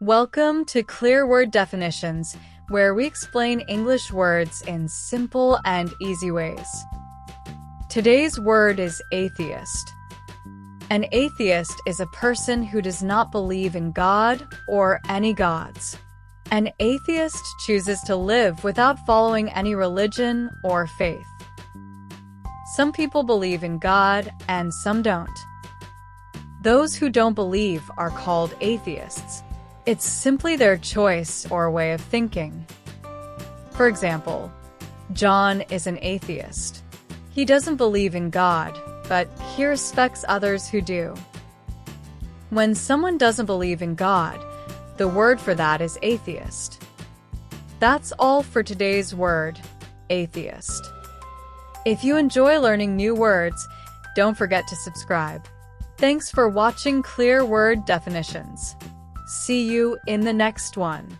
Welcome to Clear Word Definitions, where we explain English words in simple and easy ways. Today's word is atheist. An atheist is a person who does not believe in God or any gods. An atheist chooses to live without following any religion or faith. Some people believe in God and some don't. Those who don't believe are called atheists. It's simply their choice or way of thinking. For example, John is an atheist. He doesn't believe in God, but he respects others who do. When someone doesn't believe in God, the word for that is atheist. That's all for today's word, atheist. If you enjoy learning new words, don't forget to subscribe. Thanks for watching Clear Word Definitions. See you in the next one.